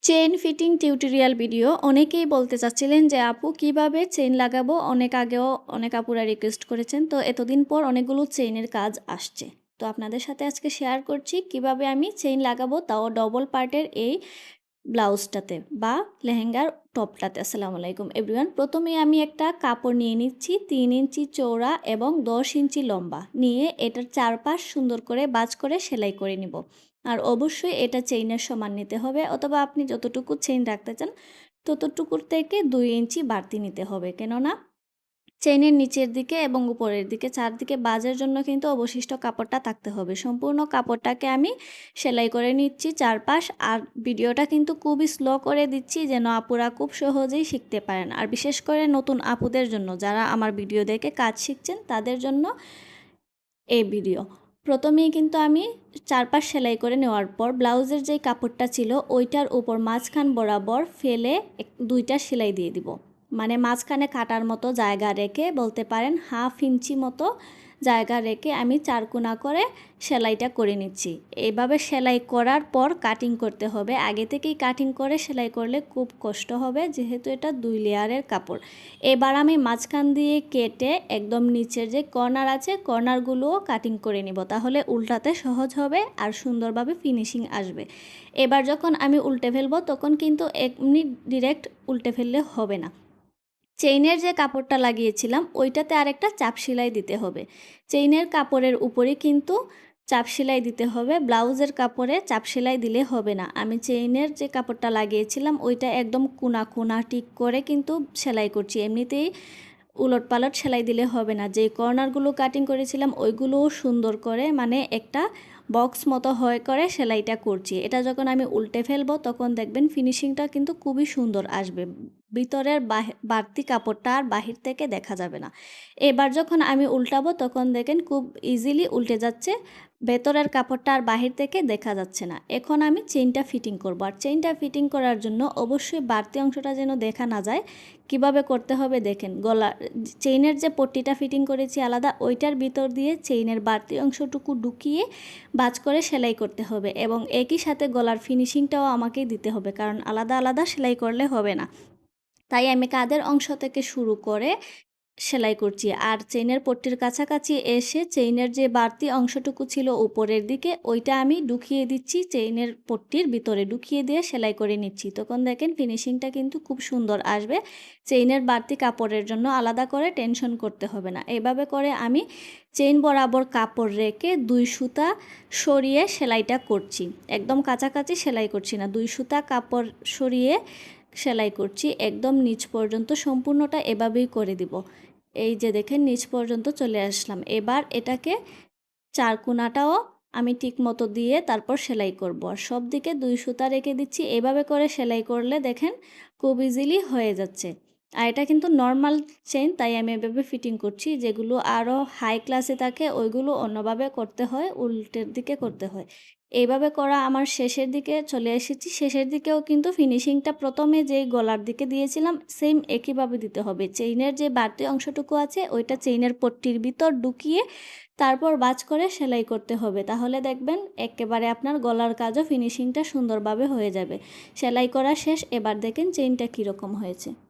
Chain fitting tutorial video অনেকেই বলতে চাচ্ছিলেন যে আপু কিভাবে চেইন লাগাবো। অনেক আগেও অনেক আপুরা রিকোয়েস্ট করেছেন, তো এতদিন পর অনেকগুলো চেইনের কাজ আসছে। তো আপনাদের সাথে আজকে শেয়ার করছি কিভাবে আমি চেইন লাগাবো, তাও ডবল পার্টের এই ব্লাউজটাতে বা লেহেঙ্গার টপটাতে। আসসালামু আলাইকুম এভরিওয়ান। প্রথমে আমি একটা কাপড় নিয়ে নিচ্ছি 3 ইঞ্চি চওড়া এবং 10 ইঞ্চি লম্বা নিয়ে এটার চারপাশ সুন্দর করে বাজ করে সেলাই করে নিব। আর অবশ্যই এটা চেইনের সমান নিতে হবে, অথবা আপনি যতটুকু চেইন রাখতে চান ততটুকুর থেকে 2 ইঞ্চি বাড়তি নিতে হবে, কেননা চেইনের নিচের দিকে এবং উপরের দিকে চারদিকে বাজের জন্য কিন্তু অবশিষ্ট কাপড়টা থাকতে হবে। সম্পূর্ণ কাপড়টাকে আমি সেলাই করে নিচ্ছি চারপাশ। আর ভিডিওটা কিন্তু খুবই স্লো করে দিচ্ছি যেন আপুরা খুব সহজেই শিখতে পারেন। আর বিশেষ করে নতুন আপুদের জন্য, যারা আমার ভিডিও দেখে কাজ শিখছেন তাদের জন্য এই ভিডিও। প্রথমেই কিন্তু আমি চারপাশ সেলাই করে নেওয়ার পর ব্লাউজের যেই কাপড়টা ছিল ওইটার উপর মাঝখান বরাবর ফেলে দুইটা সেলাই দিয়ে দিব। মানে মাঝখানে কাটার মতো জায়গা রেখে, বলতে পারেন 1/2 ইঞ্চি মতো জায়গা রেখে আমি চারকোনা করে সেলাইটা করে নিচ্ছি। এইভাবে সেলাই করার পর কাটিং করতে হবে। আগে থেকেই কাটিং করে সেলাই করলে খুব কষ্ট হবে, যেহেতু এটা 2 লেয়ারের কাপড়। এবার আমি মাঝখান দিয়ে কেটে একদম নিচের যে কর্নার আছে কর্নারগুলোও কাটিং করে নিব, তাহলে উল্টাতে সহজ হবে আর সুন্দরভাবে ফিনিশিং আসবে। এবার যখন আমি উল্টে ফেলবো তখন কিন্তু এমনি ডিরেক্ট উল্টে ফেললে হবে না। চেইনের যে কাপড়টা লাগিয়েছিলাম ওইটাতে আরেকটা চাপ সেলাই দিতে হবে। চেইনের কাপড়ের উপরে কিন্তু চাপ সেলাই দিতে হবে, ব্লাউজের কাপড়ে চাপ সেলাই দিলে হবে না। আমি চেইনের যে কাপড়টা লাগিয়েছিলাম ওইটা একদম কোনা কোনা ঠিক করে কিন্তু সেলাই করছি। এমনিতেই উলটপালট সেলাই দিলে হবে না। যে কর্নারগুলো কাটিং করেছিলাম ওইগুলোও সুন্দর করে, মানে একটা বক্স মতো হয়ে করে সেলাইটা করছি। এটা যখন আমি উল্টে ফেলবো তখন দেখবেন ফিনিশিংটা কিন্তু খুবই সুন্দর আসবে। ভিতরের বাড়তি কাপড়টা আর বাহির থেকে দেখা যাবে না। এবার যখন আমি উল্টাবো তখন দেখেন খুব ইজিলি উল্টে যাচ্ছে, ভেতরের কাপড়টা আর বাহির থেকে দেখা যাচ্ছে না। এখন আমি চেইনটা ফিটিং করব। আর চেইনটা ফিটিং করার জন্য অবশ্যই বাড়তি অংশটা যেন দেখা না যায়। কিভাবে করতে হবে দেখেন, গলা চেইনের যে পট্টিটা ফিটিং করেছি আলাদা, ওইটার ভিতর দিয়ে চেইনের বাড়তি অংশটুকু ঢুকিয়ে বাজ করে সেলাই করতে হবে, এবং একই সাথে গলার ফিনিশিংটাও আমাকেই দিতে হবে, কারণ আলাদা আলাদা সেলাই করলে হবে না। তাই আমি কাঁধের অংশ থেকে শুরু করে সেলাই করছি। আর চেইনের পট্টির কাছাকাছি এসে চেইনের যে বাড়তি অংশটুকু ছিল উপরের দিকে ওইটা আমি ঢুকিয়ে দিচ্ছি, চেইনের পট্টির ভিতরে ঢুকিয়ে দিয়ে সেলাই করে নিচ্ছি। তখন দেখেন ফিনিশিংটা কিন্তু খুব সুন্দর আসবে। চেইনের বাড়তি কাপড়ের জন্য আলাদা করে টেনশন করতে হবে না। এভাবে করে আমি চেইন বরাবর কাপড় রেখে 2 সুতা সরিয়ে সেলাইটা করছি। একদম কাছাকাছি সেলাই করছি না, 2 সুতা কাপড় সরিয়ে সেলাই করছি একদম নিচ পর্যন্ত। সম্পূর্ণটা এভাবেই করে দিব। এই যে দেখেন নিচ পর্যন্ত চলে আসলাম। এবার এটাকে চার কোণাটাও আমি ঠিক মতো দিয়ে তারপর সেলাই করব। আর সব দিকে 2 সুতা রেখে দিচ্ছি। এভাবে করে সেলাই করলে দেখেন খুব ইজিলি হয়ে যাচ্ছে। আর এটা কিন্তু নর্মাল চেইন, তাই আমি এভাবে ফিটিং করছি। যেগুলো আরও হাই ক্লাসে থাকে ওইগুলো অন্যভাবে করতে হয়, উল্টের দিকে করতে হয়। এইভাবে করা আমার শেষের দিকে চলে এসেছি। শেষের দিকেও কিন্তু ফিনিশিংটা প্রথমে যেই গলার দিকে দিয়েছিলাম সেম একইভাবে দিতে হবে। চেইনের যে বাড়তি অংশটুকু আছে ওইটা চেইনের পট্টির ভিতর ঢুকিয়ে তারপর বাজ করে সেলাই করতে হবে, তাহলে দেখবেন একেবারে আপনার গলার কাজও ফিনিশিংটা সুন্দরভাবে হয়ে যাবে। সেলাই করা শেষ। এবার দেখেন চেইনটা কীরকম হয়েছে।